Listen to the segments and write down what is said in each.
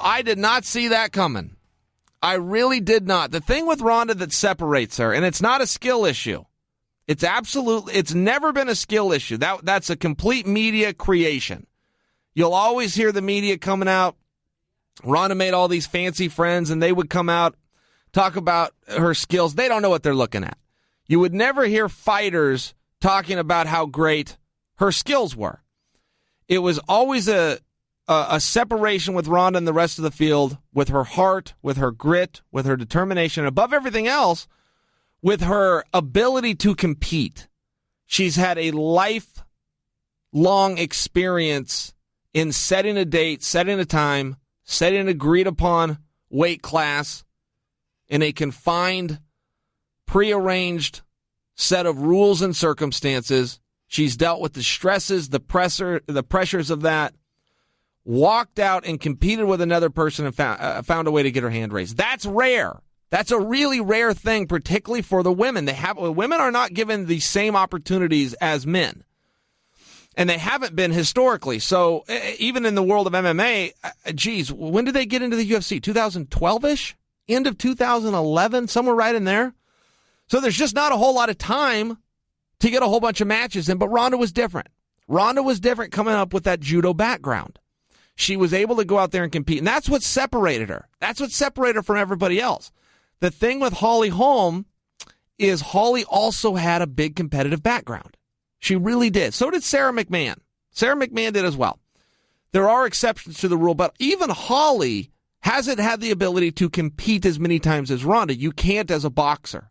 I did not see that coming. I really did not. The thing with Ronda that separates her, and it's not a skill issue. It's never been a skill issue. That's a complete media creation. You'll always hear the media coming out. Ronda made all these fancy friends, and they would come out, talk about her skills. They don't know what they're looking at. You would never hear fighters talking about how great her skills were. It was always a separation with Ronda and the rest of the field, with her heart, with her grit, with her determination, and above everything else, with her ability to compete. She's had a lifelong experience in setting a date, setting a time, setting an agreed-upon weight class in a confined, prearranged set of rules and circumstances. She's dealt with the stresses, the pressures of that, walked out and competed with another person and found a way to get her hand raised. That's rare. That's a really rare thing, particularly for the women. Women are not given the same opportunities as men, and they haven't been historically. So even in the world of MMA, when did they get into the UFC? 2012-ish? End of 2011? Somewhere right in there? So there's just not a whole lot of time to get a whole bunch of matches in, but Ronda was different. Ronda was different coming up with that judo background. She was able to go out there and compete, and that's what separated her. That's what separated her from everybody else. The thing with Holly Holm is Holly also had a big competitive background. She really did. So did Sarah McMahon. Sarah McMahon did as well. There are exceptions to the rule, but even Holly hasn't had the ability to compete as many times as Ronda. You can't as a boxer.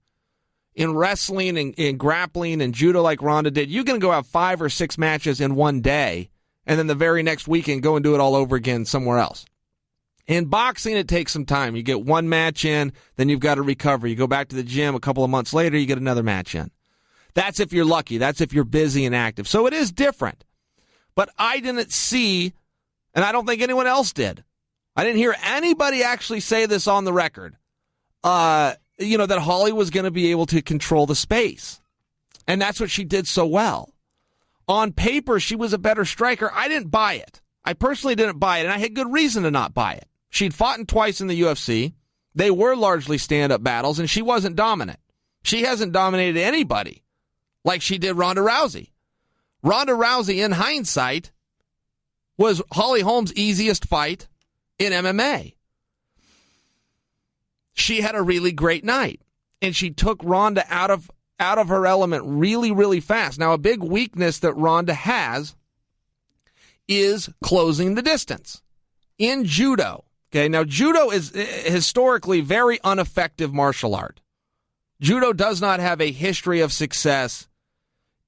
In wrestling and in grappling and judo like Ronda did, you can go have 5 or 6 matches in one day, and then the very next weekend go and do it all over again somewhere else. In boxing, it takes some time. You get one match in, then you've got to recover. You go back to the gym a couple of months later, you get another match in. That's if you're lucky. That's if you're busy and active. So it is different. But I didn't see, and I don't think anyone else did, I didn't hear anybody actually say this on the record, that Holly was going to be able to control the space. And that's what she did so well. On paper, she was a better striker. I didn't buy it. I personally didn't buy it, and I had good reason to not buy it. She'd fought in twice in the UFC. They were largely stand-up battles, and she wasn't dominant. She hasn't dominated anybody like she did Ronda Rousey. Ronda Rousey, in hindsight, was Holly Holm's easiest fight in MMA. She had a really great night, and she took Ronda out of her element really, really fast. Now, a big weakness that Ronda has is closing the distance in judo. Okay, now judo is historically very ineffective martial art. Judo does not have a history of success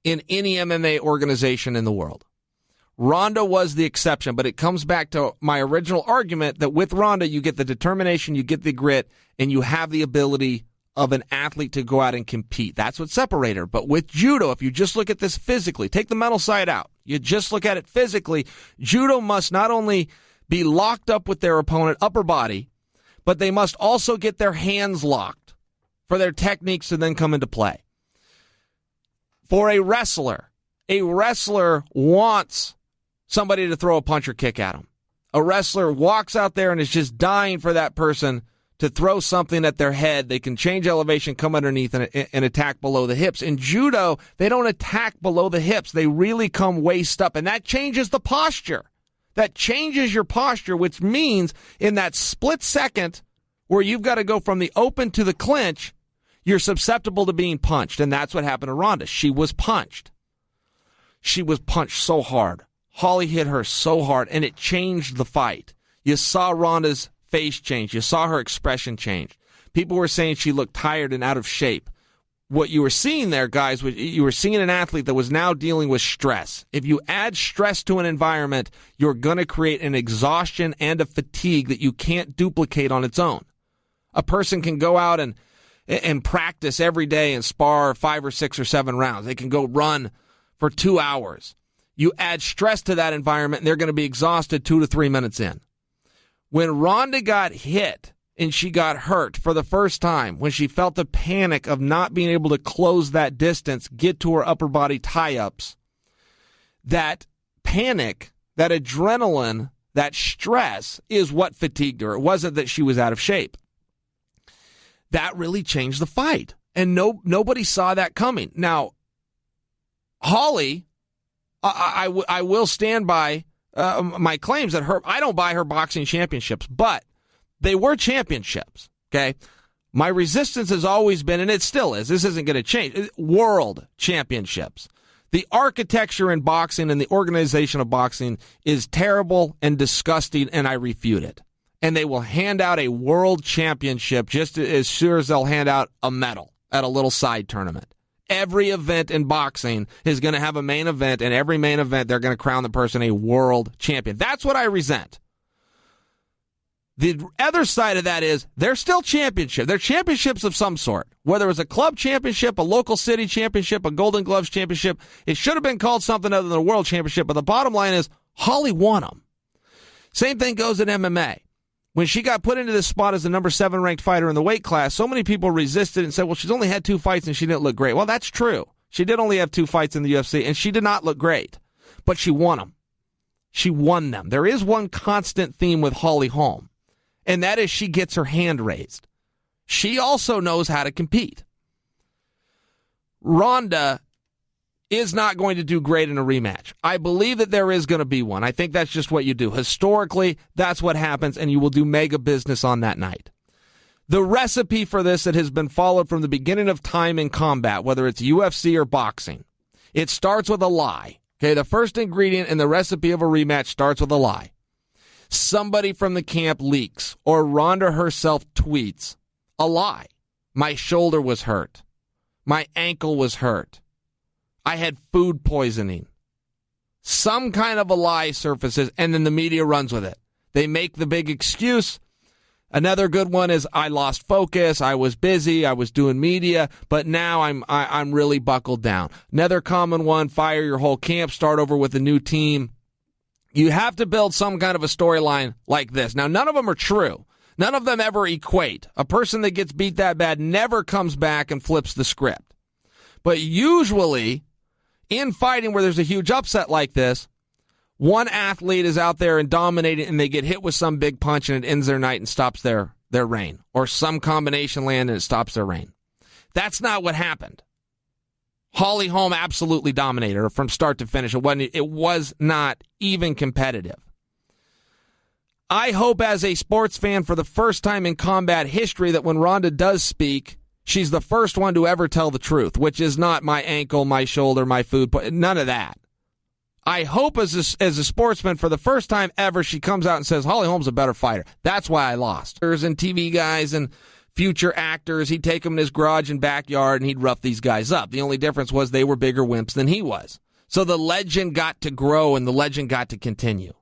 in any MMA organization in the world. Ronda was the exception, but it comes back to my original argument that with Ronda, you get the determination, you get the grit, and you have the ability of an athlete to go out and compete. That's what separates her. But with judo, if you just look at this physically, take the mental side out, you just look at it physically, judo must not only be locked up with their opponent upper body, but they must also get their hands locked for their techniques to then come into play. For a wrestler wants somebody to throw a punch or kick at him. A wrestler walks out there and is just dying for that person to throw something at their head. They can change elevation, come underneath, and attack below the hips. In judo, they don't attack below the hips. They really come waist up, and that changes the posture. That changes your posture, which means in that split second where you've got to go from the open to the clinch, you're susceptible to being punched, and that's what happened to Ronda. She was punched. She was punched so hard. Holly hit her so hard, and it changed the fight. You saw Ronda's face change. You saw her expression change. People were saying she looked tired and out of shape. What you were seeing there, guys, was you were seeing an athlete that was now dealing with stress. If you add stress to an environment, you're going to create an exhaustion and a fatigue that you can't duplicate on its own. A person can go out and practice every day and spar 5 or 6 or 7 rounds. They can go run for 2 hours. You add stress to that environment, and they're going to be exhausted 2 to 3 minutes in. When Ronda got hit and she got hurt for the first time, when she felt the panic of not being able to close that distance, get to her upper body tie-ups, that panic, that adrenaline, that stress is what fatigued her. It wasn't that she was out of shape. That really changed the fight. And nobody saw that coming. Now, Holly, I will stand by my claims that I don't buy her boxing championships, but they were championships, okay? My resistance has always been, and it still is, this isn't going to change, world championships. The architecture in boxing and the organization of boxing is terrible and disgusting, and I refute it. And they will hand out a world championship just as sure as they'll hand out a medal at a little side tournament. Every event in boxing is going to have a main event, and every main event they're going to crown the person a world champion. That's what I resent. The other side of that is they're still championships. They're championships of some sort. Whether it was a club championship, a local city championship, a Golden Gloves championship, it should have been called something other than a world championship. But the bottom line is Holly won them. Same thing goes in MMA. When she got put into this spot as the number 7 ranked fighter in the weight class, so many people resisted and said, well, she's only had 2 fights and she didn't look great. Well, that's true. She did only have 2 fights in the UFC, and she did not look great. But she won them. She won them. There is one constant theme with Holly Holm, and that is she gets her hand raised. She also knows how to compete. Ronda is not going to do great in a rematch. I believe that there is going to be one. I think that's just what you do. Historically, that's what happens, and you will do mega business on that night. The recipe for this that has been followed from the beginning of time in combat, whether it's UFC or boxing, it starts with a lie. Okay, the first ingredient in the recipe of a rematch starts with a lie. Somebody from the camp leaks, or Ronda herself tweets a lie. My shoulder was hurt. My ankle was hurt. I had food poisoning. Some kind of a lie surfaces, and then the media runs with it. They make the big excuse. Another good one is I lost focus. I was busy. I was doing media, but now I'm really buckled down. Another common one: fire your whole camp, start over with a new team. You have to build some kind of a storyline like this. Now, none of them are true. None of them ever equate. A person that gets beat that bad never comes back and flips the script. But usually, in fighting where there's a huge upset like this, one athlete is out there and dominating, and they get hit with some big punch, and it ends their night and stops their reign. Or some combination land, and it stops their reign. That's not what happened. Holly Holm absolutely dominated her from start to finish. It was not even competitive. I hope as a sports fan for the first time in combat history that when Ronda does speak, she's the first one to ever tell the truth, which is not my ankle, my shoulder, my food, none of that. I hope as a sportsman for the first time ever she comes out and says, Holly Holm's a better fighter. That's why I lost. And TV guys and future actors, he'd take them in his garage and backyard and he'd rough these guys up. The only difference was they were bigger wimps than he was. So the legend got to grow and the legend got to continue.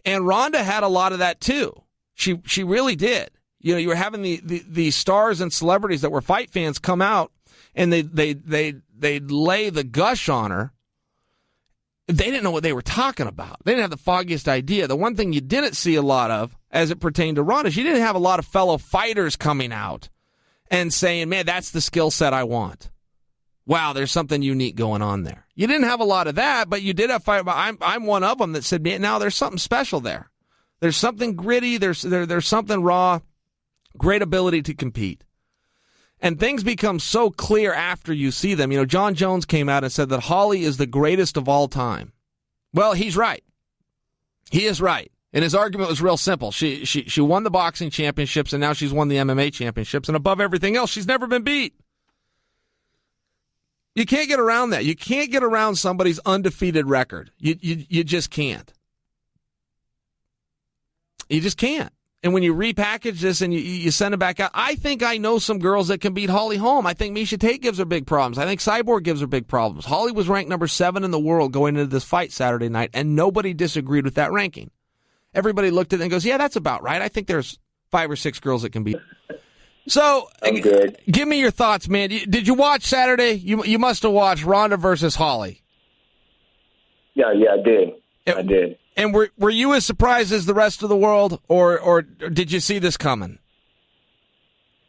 And Ronda had a lot of that too. She really did. You know, you were having the stars and celebrities that were fight fans come out and they'd lay the gush on her. They didn't know what they were talking about. They didn't have the foggiest idea. The one thing you didn't see a lot of as it pertained to Ronda is you didn't have a lot of fellow fighters coming out and saying, man, that's the skill set I want. Wow, there's something unique going on there. You didn't have a lot of that, but you did have fight. I'm one of them that said, man, now there's something special there. There's something gritty. There's something raw. Great ability to compete. And things become so clear after you see them. You know, John Jones came out and said that Holly is the greatest of all time. Well, he's right. He is right. And his argument was real simple. She won the boxing championships, and now she's won the MMA championships. And above everything else, she's never been beat. You can't get around that. You can't get around somebody's undefeated record. You just can't. You just can't. And when you repackage this and you send it back out, I think I know some girls that can beat Holly Holm. I think Miesha Tate gives her big problems. I think Cyborg gives her big problems. Holly was ranked number 7 in the world going into this fight Saturday night, and nobody disagreed with that ranking. Everybody looked at it and goes, yeah, that's about right. I think there's 5 or 6 girls that can beat. So, give me your thoughts, man. Did you watch Saturday? You must have watched Ronda versus Holly. Yeah, I did. I did. And were you as surprised as the rest of the world, or did you see this coming?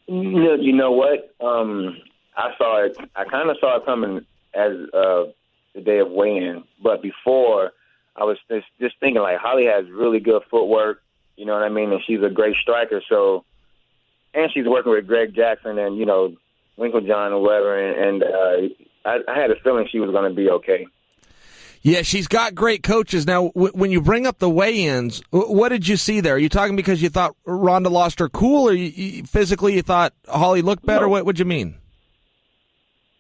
You know what? I saw it. I kind of saw it coming as the day of weigh-in, but before I was just thinking, like, Holly has really good footwork, you know what I mean? And she's a great striker, so, and she's working with Greg Jackson and, you know, Winklejohn or whatever, and I had a feeling she was going to be okay. Yeah, she's got great coaches. Now, when you bring up the weigh-ins, what did you see there? Are you talking because you thought Ronda lost her cool, or physically you thought Holly looked better? No. What would you mean?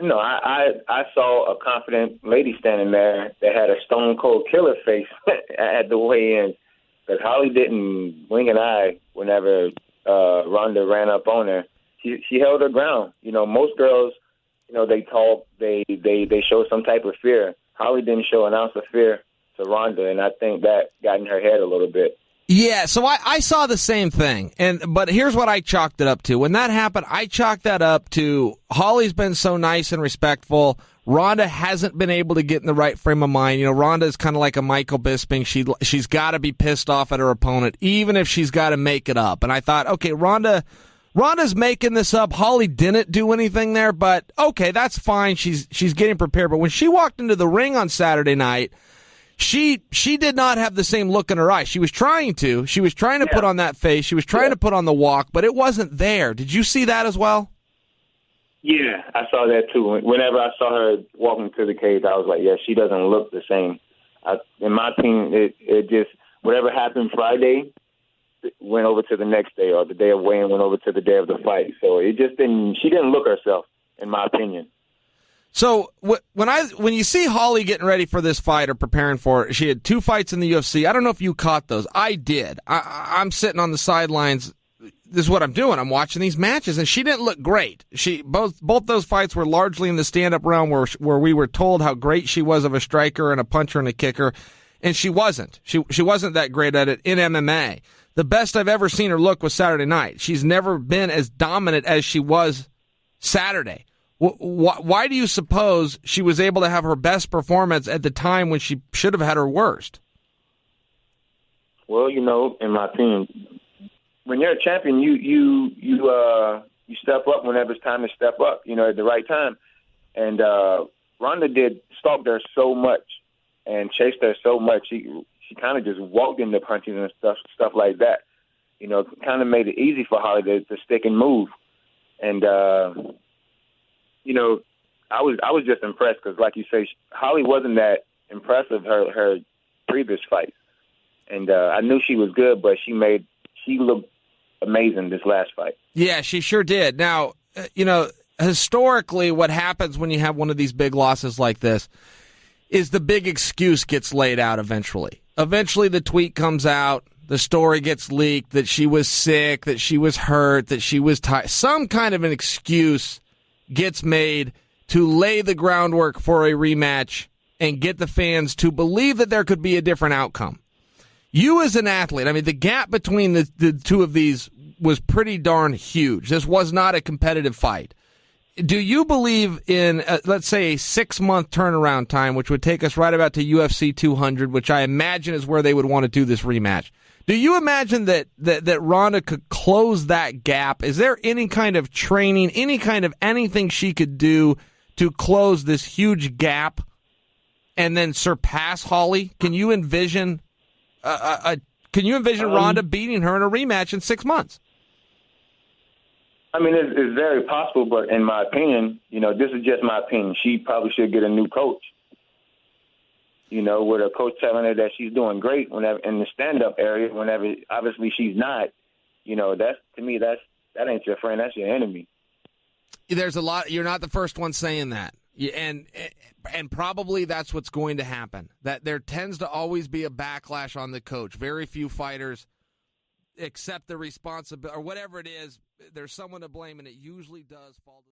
No, I saw a confident lady standing there that had a stone cold killer face at the weigh-in, because Holly didn't wink an eye whenever Ronda ran up on her. She held her ground. You know, most girls, you know, they talk, they show some type of fear. Holly didn't show an ounce of fear to Ronda, and I think that got in her head a little bit. Yeah, so I saw the same thing, but here's what I chalked it up to. When that happened, I chalked that up to Holly's been so nice and respectful. Ronda hasn't been able to get in the right frame of mind. You know, Ronda is kind of like a Michael Bisping. She's got to be pissed off at her opponent, even if she's got to make it up. And I thought, okay, Ronda's making this up. Holly didn't do anything there, but okay, that's fine. She's getting prepared. But when she walked into the ring on Saturday night, she did not have the same look in her eyes. She was trying to. She was trying to put on that face. She was trying to put on the walk, but it wasn't there. Did you see that as well? Yeah, I saw that too. Whenever I saw her walking to the cage, I was like, yeah, she doesn't look the same. In my opinion, it just, whatever happened Friday went over to the next day, or the day of weighing went over to the day of the fight. So it just didn't, she didn't look herself, in my opinion. So when you see Holly getting ready for this fight or preparing for it, she had 2 fights in the UFC. I don't know if you caught those. I did. I'm sitting on the sidelines. This is what I'm doing. I'm watching these matches, and she didn't look great. Both those fights were largely in the stand-up realm where we were told how great she was of a striker and a puncher and a kicker, and she wasn't. She wasn't that great at it in MMA. The best I've ever seen her look was Saturday night. She's never been as dominant as she was Saturday. Why do you suppose she was able to have her best performance at the time when she should have had her worst? Well, you know, in my opinion, when you're a champion, you step up whenever it's time to step up, you know, at the right time. And Ronda stalked her so much and chased her so much. She kind of just walked into punches and stuff like that. You know, kind of made it easy for Holly to stick and move. And you know, I was just impressed because, like you say, Holly wasn't that impressive her previous fight, and I knew she was good, but she looked amazing this last fight. Yeah, she sure did. Now, you know, historically, what happens when you have one of these big losses like this is the big excuse gets laid out eventually. Eventually, the tweet comes out, the story gets leaked that she was sick, that she was hurt, that she was tired. Some kind of an excuse gets made to lay the groundwork for a rematch and get the fans to believe that there could be a different outcome. You as an athlete, I mean, the gap between the two of these was pretty darn huge. This was not a competitive fight. Do you believe in, let's say, a 6-month turnaround time, which would take us right about to UFC 200, which I imagine is where they would want to do this rematch? Do you imagine that Ronda could close that gap? Is there any kind of training, any kind of anything she could do to close this huge gap and then surpass Holly? Can you envision Ronda beating her in a rematch in 6 months? I mean, it's very possible, but in my opinion, you know, this is just my opinion. She probably should get a new coach. You know, with a coach telling her that she's doing great whenever in the stand-up area, whenever obviously she's not. You know, that ain't your friend, that's your enemy. There's a lot. You're not the first one saying that, and probably that's what's going to happen. That there tends to always be a backlash on the coach. Very few fighters accept the responsibility or whatever it is. There's someone to blame, and it usually does fall to